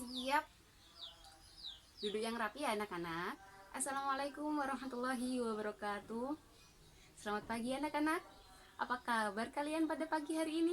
Siap. Duduk yang rapi ya anak-anak. Assalamualaikum warahmatullahi wabarakatuh. Selamat pagi anak-anak. Apa kabar kalian pada pagi hari ini?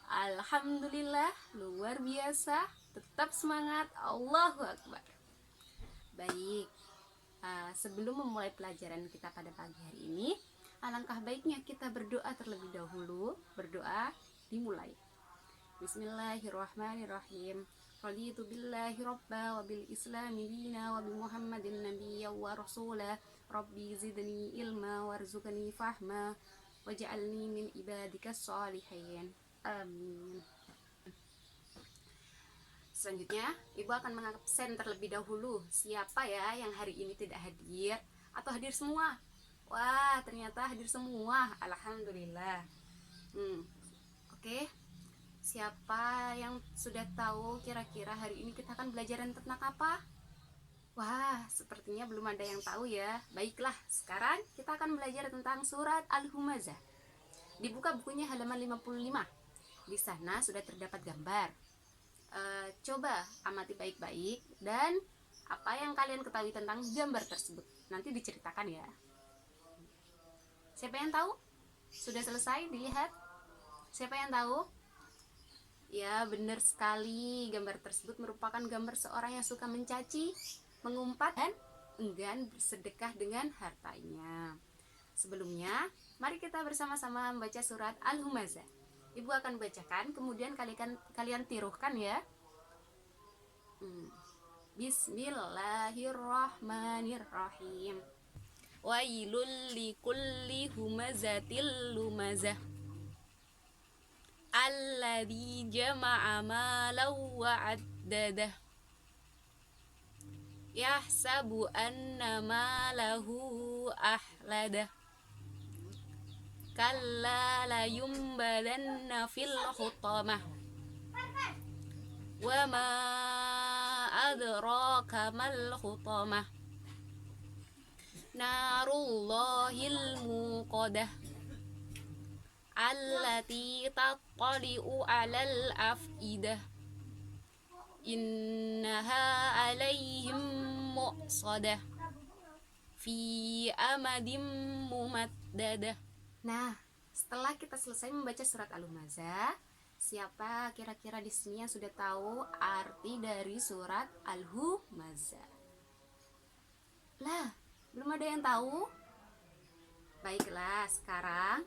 Alhamdulillah, luar biasa. Tetap semangat. Allahu Akbar. Baik, sebelum memulai pelajaran kita pada pagi hari ini, alangkah baiknya kita berdoa terlebih dahulu. Berdoa dimulai. Bismillahirrahmanirrahim. Raditu billahi robba wa bil islami dina wa bi muhammadin nabiyya wa rasula. Rabbi zidni ilma warzuqni fahma waj'alni min ibadikas sholihin. Amin. Selanjutnya, Ibu akan mengabsen terlebih dahulu siapa ya yang hari ini tidak hadir atau hadir semua. Wah, ternyata hadir semua. Alhamdulillah. Oke. Siapa yang sudah tahu kira-kira hari ini kita akan belajar tentang apa? Wah, sepertinya belum ada yang tahu ya. Baiklah, sekarang kita akan belajar tentang surat Al-Humazah. Dibuka bukunya halaman 55. Di sana sudah terdapat gambar. Coba amati baik-baik dan apa yang kalian ketahui tentang gambar tersebut. Nanti diceritakan ya. Siapa yang tahu? Sudah selesai dilihat? Siapa yang tahu? Ya, benar sekali. Gambar tersebut merupakan gambar seorang yang suka mencaci, mengumpat, dan enggan bersedekah dengan hartanya. Sebelumnya, mari kita bersama-sama membaca surat Al-Humazah. Ibu akan bacakan, kemudian kalian tirukan ya. Bismillahirrahmanirrahim. Wailul likulli humazatil lumazah. Alladzi jama'a malan wa 'addadah. Yahsabu anna malahu ahladah. Kalla la yumbalanna fil hutamah. Wa ma adraka mal hutamah. Narullahil muqadah. Allati tattali'u 'alal af'idah. Innaha 'alaihim mu'sadah. Fi amadim mumaddadah. Nah, setelah kita selesai membaca surat Al-Humazah, siapa kira-kira di sini yang sudah tahu arti dari surat Al-Humazah? Lah, belum ada yang tahu? Baiklah, sekarang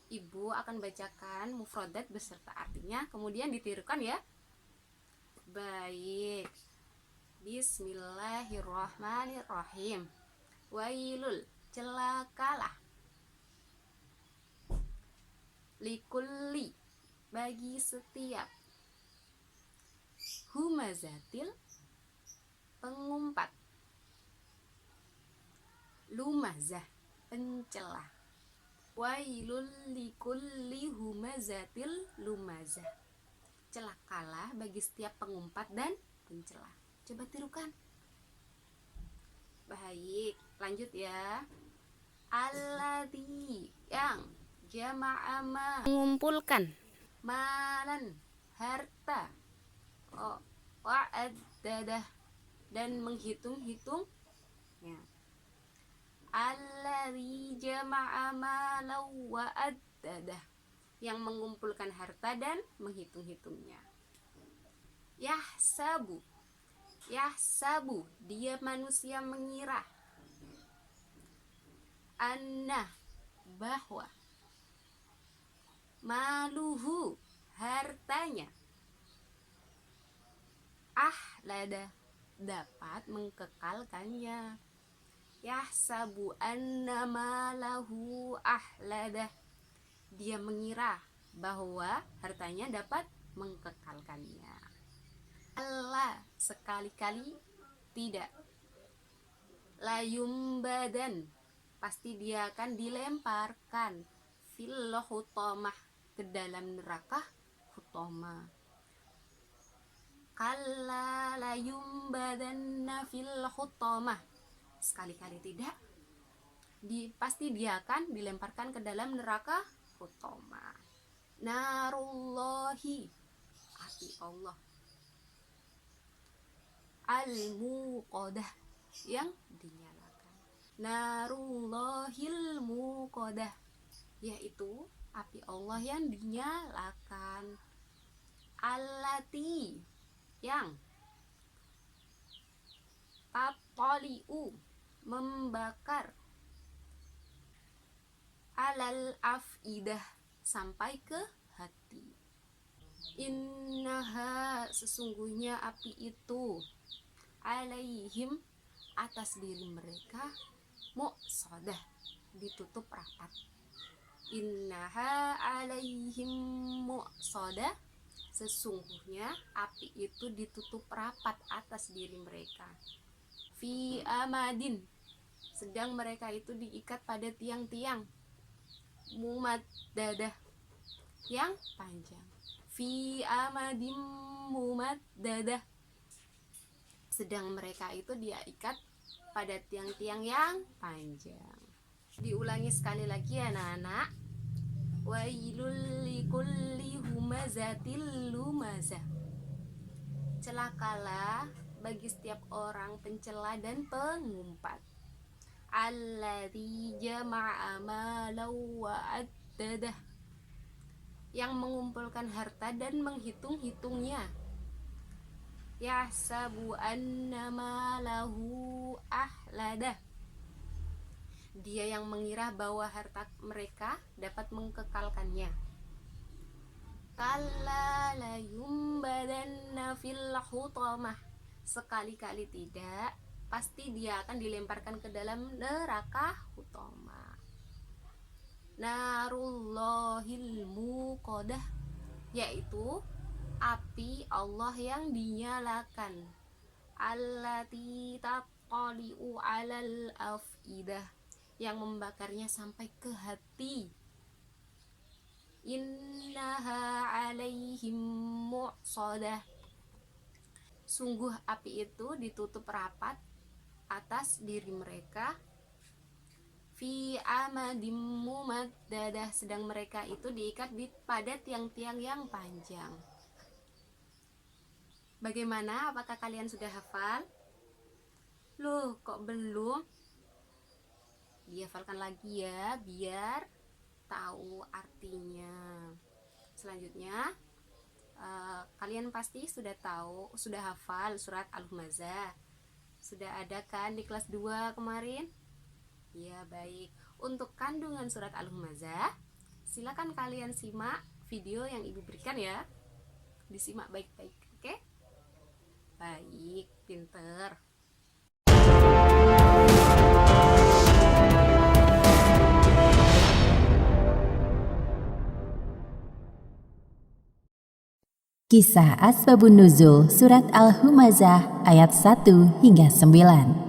Ibu akan bacakan mufradat beserta artinya, kemudian ditirukan ya. Baik. Bismillahirrahmanirrahim. Wailul, celakalah. Likulli, bagi setiap. Humazatil, pengumpat. Lumazah, pencela. Wailul likulli humazatil lumazah. Celakalah bagi setiap pengumpat dan pencela. Coba tirukan. Baik, lanjut ya. Alladzi, yang jama'a mengumpulkan, malan, harta, wa'addadah, dan menghitung-hitungnya. Alladzi jama'a malan wa'addadah, yang mengumpulkan harta dan menghitung-hitungnya. Yahsabu, dia manusia mengira. Anna, bahwa. Maluhu, hartanya. Ahlada, dapat mengkekalkannya. Yahsabu anna malahu ahladah, dia mengira bahwa hartanya dapat mengkekalkannya. Allah, sekali-kali tidak. Layumbadan, pasti dia akan dilemparkan. Fil hutamah, ke dalam neraka hutamah. Kalla layumbadanna fil hutamah, sekali-kali tidak. Pasti dia akan dilemparkan ke dalam neraka hutamah. Narullahi, api Allah. al-muqadah, yang dinyalakan. Narullahil muqadah, yaitu api Allah yang dinyalakan. Allati, yang tatali'u, membakar, alal afidah, sampai ke hati. Innaha, sesungguhnya api itu, alaihim, atas diri mereka, muqsadah, ditutup rapat. Innaha alaihim muqsadah, sesungguhnya api itu ditutup rapat atas diri mereka. Fi amadin, sedang mereka itu diikat pada tiang-tiang, mumaddadah, yang panjang. Fi amadim mumaddadah, sedang mereka itu diikat pada tiang-tiang yang panjang. Diulangi sekali lagi ya anak-anak. Wailul likulli humazatil lumazah, celakalah bagi setiap orang pencela dan pengumpat. Alladzi jama'a malan wa addadah, yang mengumpulkan harta dan menghitung-hitungnya. Yahsabu anna malahu ahladah, dia yang mengira bahwa harta mereka dapat mengkekalkannya. Kalla la yumbadanna fil hutamah, sekali-kali tidak, pasti dia akan dilemparkan ke dalam neraka hutamah. Narullahil muqadah, yaitu api Allah yang dinyalakan. Allati taqali'u alal afidah, yang membakarnya sampai ke hati. Innaha alaihim muqsadah, sungguh api itu ditutup rapat atas diri mereka. Fi amadim mumaddadah, sedang mereka itu diikat pada tiang-tiang yang panjang. Bagaimana? Apakah kalian sudah hafal? Loh, kok belum? Dihafalkan lagi ya, biar tahu artinya. Selanjutnya, kalian pasti sudah tahu, sudah hafal surat Al-Humazah. Sudah ada kan di kelas 2 kemarin? Ya, baik. Untuk kandungan surat Al-Humazah, silakan kalian simak video yang Ibu berikan ya. Disimak baik-baik, oke? Baik, pinter. Kisah Asbabun Nuzul Surat Al-Humazah ayat 1 hingga 9.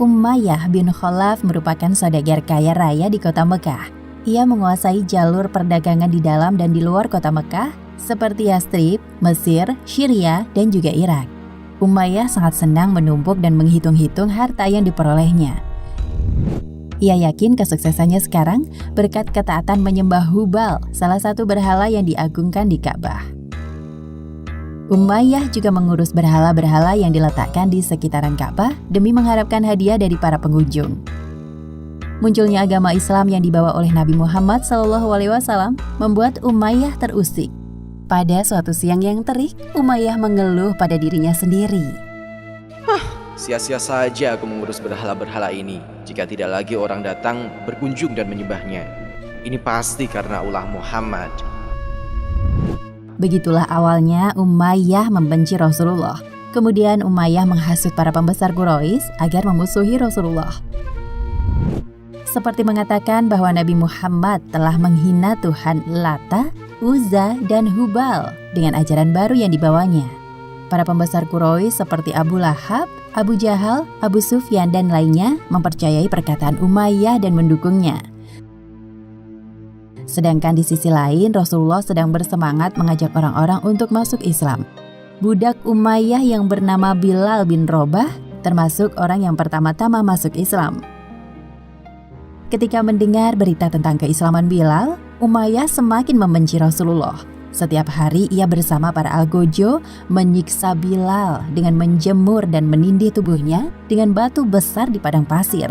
Umayyah bin Khalaf merupakan saudagar kaya raya di kota Mekah. Ia menguasai jalur perdagangan di dalam dan di luar kota Mekah seperti Yastrib, Mesir, Syria, dan juga Irak. Umayyah sangat senang menumpuk dan menghitung-hitung harta yang diperolehnya. Ia yakin kesuksesannya sekarang berkat ketaatan menyembah Hubal, salah satu berhala yang diagungkan di Ka'bah. Umayyah juga mengurus berhala-berhala yang diletakkan di sekitaran Ka'bah demi mengharapkan hadiah dari para pengunjung. Munculnya agama Islam yang dibawa oleh Nabi Muhammad SAW membuat Umayyah terusik. Pada suatu siang yang terik, Umayyah mengeluh pada dirinya sendiri. Sia-sia saja aku mengurus berhala-berhala ini jika tidak lagi orang datang berkunjung dan menyembahnya. Ini pasti karena ulah Muhammad. Begitulah awalnya Umayyah membenci Rasulullah. Kemudian Umayyah menghasut para pembesar Quraisy agar memusuhi Rasulullah. Seperti mengatakan bahwa Nabi Muhammad telah menghina Tuhan Lata, Uzza, dan Hubal dengan ajaran baru yang dibawanya. Para pembesar Quraisy seperti Abu Lahab, Abu Jahal, Abu Sufyan, dan lainnya mempercayai perkataan Umayyah dan mendukungnya. Sedangkan di sisi lain, Rasulullah sedang bersemangat mengajak orang-orang untuk masuk Islam. Budak Umayyah yang bernama Bilal bin Robah termasuk orang yang pertama-tama masuk Islam. Ketika mendengar berita tentang keislaman Bilal, Umayyah semakin membenci Rasulullah. Setiap hari ia bersama para algojo menyiksa Bilal dengan menjemur dan menindih tubuhnya dengan batu besar di padang pasir.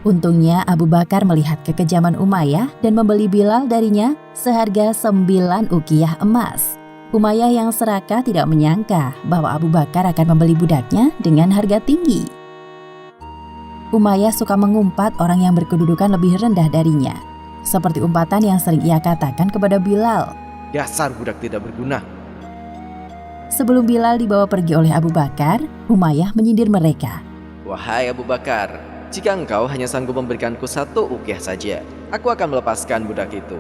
Untungnya Abu Bakar melihat kekejaman Umayyah dan membeli Bilal darinya seharga 9 ukiyah emas. Umayyah yang serakah tidak menyangka bahwa Abu Bakar akan membeli budaknya dengan harga tinggi. Umayyah suka mengumpat orang yang berkedudukan lebih rendah darinya, seperti umpatan yang sering ia katakan kepada Bilal. Dasar budak tidak berguna. Sebelum Bilal dibawa pergi oleh Abu Bakar, Umayyah menyindir mereka. Wahai Abu Bakar, jika engkau hanya sanggup memberikanku 1 ukiyah saja, aku akan melepaskan budak itu.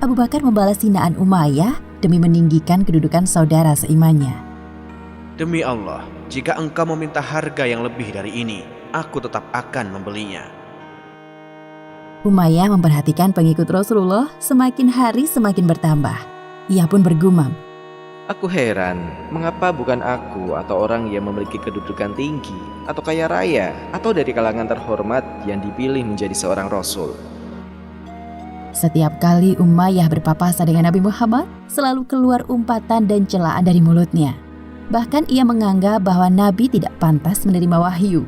Abu Bakar membalas hinaan Umayyah demi meninggikan kedudukan saudara seimannya. Demi Allah, jika engkau meminta harga yang lebih dari ini, aku tetap akan membelinya. Umayyah memperhatikan pengikut Rasulullah semakin hari semakin bertambah. Ia pun bergumam. Aku heran, mengapa bukan aku atau orang yang memiliki kedudukan tinggi atau kaya raya atau dari kalangan terhormat yang dipilih menjadi seorang Rasul. Setiap kali Umayyah berpapasan dengan Nabi Muhammad, selalu keluar umpatan dan celaan dari mulutnya. Bahkan ia menganggap bahwa Nabi tidak pantas menerima wahyu.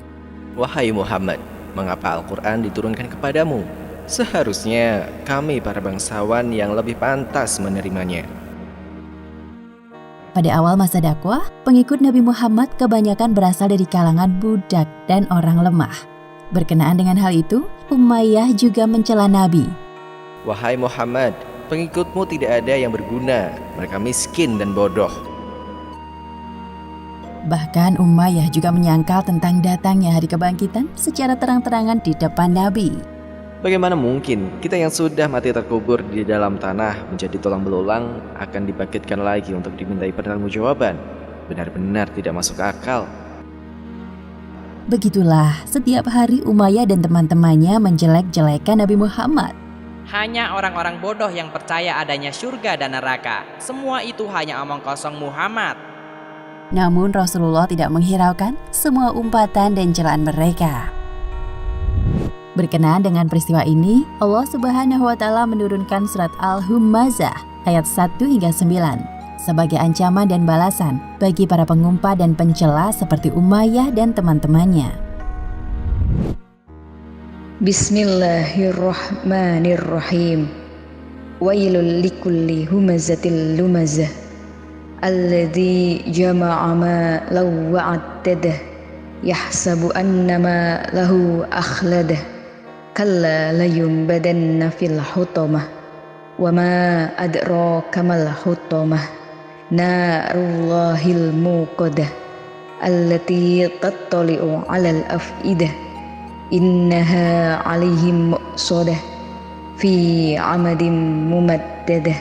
Wahai Muhammad, mengapa Al-Quran diturunkan kepadamu? Seharusnya kami para bangsawan yang lebih pantas menerimanya. Pada awal masa dakwah, pengikut Nabi Muhammad kebanyakan berasal dari kalangan budak dan orang lemah. Berkenaan dengan hal itu, Umayyah juga mencela Nabi. Wahai Muhammad, pengikutmu tidak ada yang berguna, mereka miskin dan bodoh. Bahkan Umayyah juga menyangkal tentang datangnya hari kebangkitan secara terang-terangan di depan Nabi. Bagaimana mungkin kita yang sudah mati terkubur di dalam tanah menjadi tulang belulang akan dibangkitkan lagi untuk dimintai pertanggungjawaban? Benar-benar tidak masuk akal. Begitulah setiap hari Umayyah dan teman-temannya menjelek-jelekan Nabi Muhammad. Hanya orang-orang bodoh yang percaya adanya surga dan neraka. Semua itu hanya omong kosong Muhammad. Namun Rasulullah tidak menghiraukan semua umpatan dan celaan mereka. Berkenaan dengan peristiwa ini, Allah Subhanahu wa Ta'ala menurunkan surat Al-Humazah ayat 1 hingga 9 sebagai ancaman dan balasan bagi para pengumpat dan pencela seperti Umayyah dan teman-temannya. Bismillahirrahmanirrahim. Wailul likulli humazatil lumazah alladzi jama'a malan wa'addadah yahsabu annama lahu akhladah kalla layumbadanna fil hutamah wa ma adraka mal hutamah narullahil muqadah allati tattali'u 'alal af'idah innaha 'alaihim muqsadah fi 'amadin mumaddadah.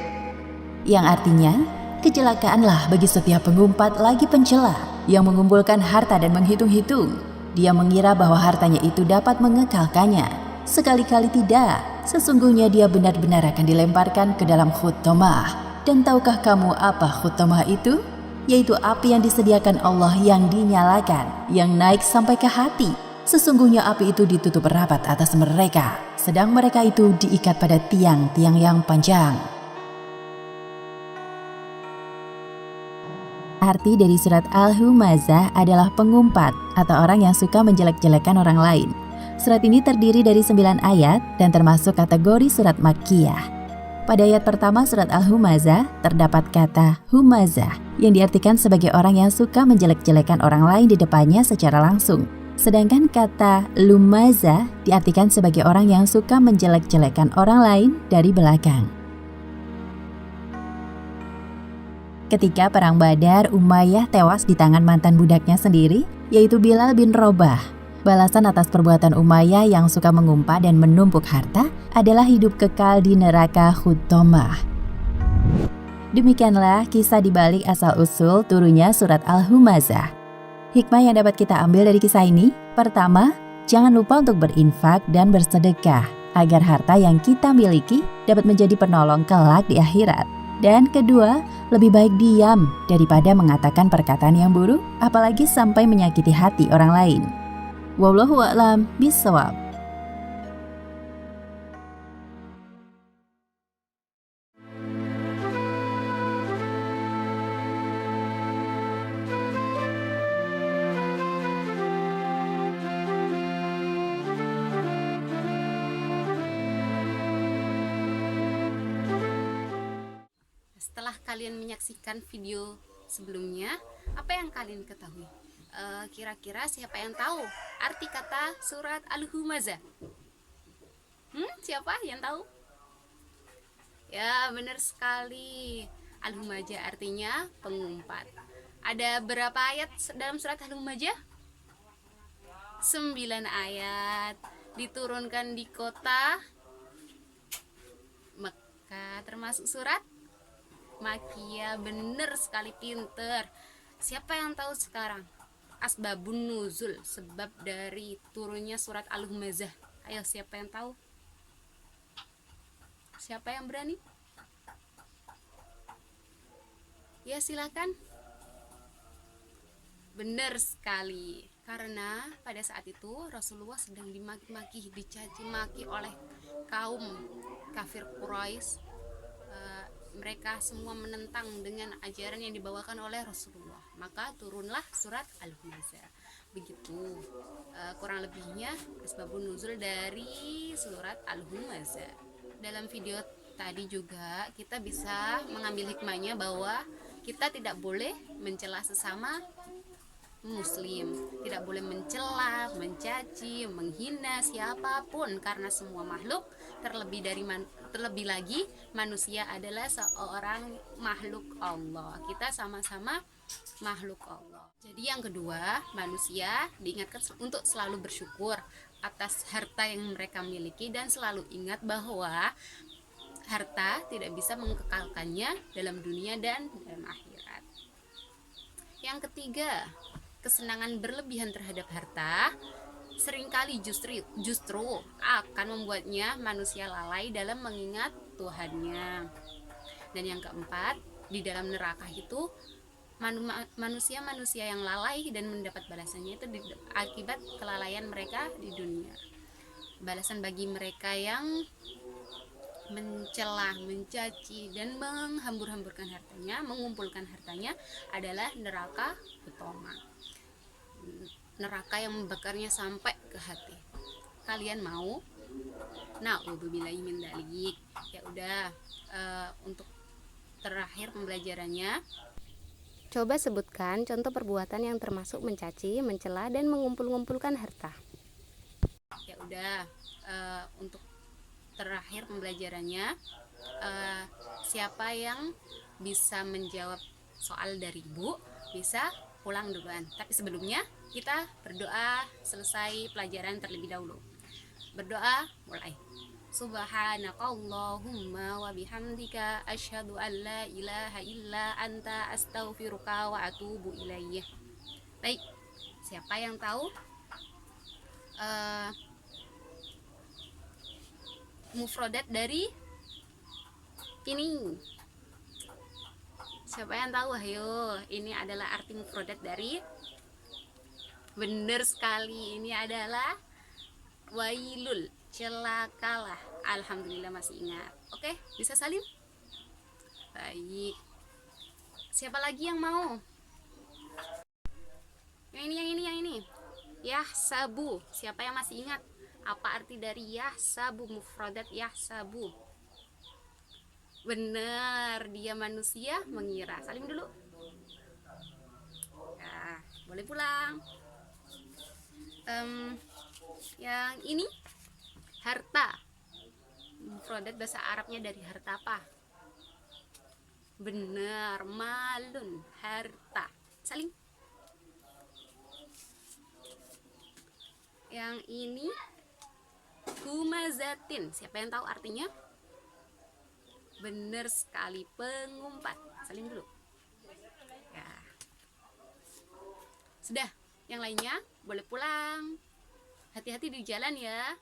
Yang artinya, kecelakaanlah bagi setiap pengumpat lagi pencela yang mengumpulkan harta dan menghitung-hitung. Dia mengira bahwa hartanya itu dapat mengekalkannya. Sekali-kali tidak. Sesungguhnya dia benar-benar akan dilemparkan ke dalam hutamah. Dan tahukah kamu apa hutamah itu? Yaitu api yang disediakan Allah yang dinyalakan, yang naik sampai ke hati. Sesungguhnya api itu ditutup rapat atas mereka, sedang mereka itu diikat pada tiang-tiang yang panjang. Arti dari surat Al-Humazah adalah pengumpat atau orang yang suka menjelek-jelekan orang lain. Surat ini terdiri dari 9 ayat dan termasuk kategori surat Makkiyah. Pada ayat pertama surat Al-Humazah terdapat kata humazah yang diartikan sebagai orang yang suka menjelek-jelekan orang lain di depannya secara langsung. Sedangkan kata lumazah diartikan sebagai orang yang suka menjelek-jelekan orang lain dari belakang. Ketika perang Badar, Umayyah tewas di tangan mantan budaknya sendiri, yaitu Bilal bin Robah. Balasan atas perbuatan Umayyah yang suka mengumpat dan menumpuk harta adalah hidup kekal di neraka Hutamah. Demikianlah kisah dibalik asal-usul turunnya surat Al-Humazah. Hikmah yang dapat kita ambil dari kisah ini, pertama, jangan lupa untuk berinfak dan bersedekah agar harta yang kita miliki dapat menjadi penolong kelak di akhirat. Dan kedua, lebih baik diam daripada mengatakan perkataan yang buruk, apalagi sampai menyakiti hati orang lain. Wallahu a'lam bishawab. setelah kalian menyaksikan video sebelumnya, apa yang kalian ketahui? Kira-kira siapa yang tahu arti kata surat Al-Humazah? Siapa yang tahu? Ya, benar sekali. Al-Humazah artinya pengumpat. Ada berapa ayat dalam surat Al-Humazah? 9 ayat. Diturunkan di kota Mekah, termasuk surat Makkiyah. Bener sekali, pinter. Siapa yang tahu sekarang asbabun nuzul, sebab dari turunnya surat Al-Humazah? Ayo, siapa yang tahu? Siapa yang berani? Ya, silakan. Benar sekali. Karena pada saat itu Rasulullah sedang dimaki-maki, dicaci maki oleh kaum kafir Quraisy. Mereka semua menentang dengan ajaran yang dibawakan oleh Rasulullah. Maka turunlah surat Al-Humazah. Begitu kurang lebihnya asbabun nuzul dari surat Al-Humazah. Dalam video tadi juga kita bisa mengambil hikmahnya bahwa kita tidak boleh mencela sesama muslim, tidak boleh mencela, mencaci, menghina siapapun, karena semua makhluk terlebih lagi manusia adalah seorang makhluk Allah. Kita sama-sama makhluk Allah. Jadi yang kedua, manusia diingatkan untuk selalu bersyukur atas harta yang mereka miliki dan selalu ingat bahwa harta tidak bisa mengekalkannya dalam dunia dan dalam akhirat. Yang ketiga, kesenangan berlebihan terhadap harta seringkali justru akan membuatnya manusia lalai dalam mengingat Tuhannya. Dan yang keempat, di dalam neraka itu manusia-manusia yang lalai dan mendapat balasannya itu akibat kelalaian mereka di dunia. Balasan bagi mereka yang mencela, mencaci, dan menghambur-hamburkan hartanya, mengumpulkan hartanya adalah neraka utama. Neraka yang membakarnya sampai ke hati. Kalian mau? Na'udzubillahi min dzalik. Ya udah, untuk terakhir pembelajarannya, coba sebutkan contoh perbuatan yang termasuk mencaci, mencela, dan mengumpul-ngumpulkan harta. Ya udah, untuk terakhir pembelajarannya, siapa yang bisa menjawab soal dari Ibu bisa pulang duluan. Tapi sebelumnya kita berdoa selesai pelajaran terlebih dahulu. Berdoa mulai. Subhanakallahumma wa bihamdika asyhadu an la ilaha illa anta astaghfiruka wa atubu ilaih. Baik, siapa yang tahu mufradat dari ini? Siapa yang tahu? Ayo, ini adalah arti mufradat dari. Benar sekali, ini adalah wailul, celakalah. Alhamdulillah masih ingat. Oke, bisa salim? Baik. Siapa lagi yang mau? Yang ini. Yahsabu. Siapa yang masih ingat apa arti dari yahsabu, mufradat yahsabu? Benar, dia manusia mengira. Salim dulu. Ya, boleh pulang. Yang ini harta. Mufradat bahasa Arabnya dari harta apa? Benar, malun, harta. Salim. Yang ini humazatin. Siapa yang tahu artinya? Benar sekali, pengumpat. Salim dulu. Ya. Sudah, yang lainnya boleh pulang. Hati-hati di jalan ya.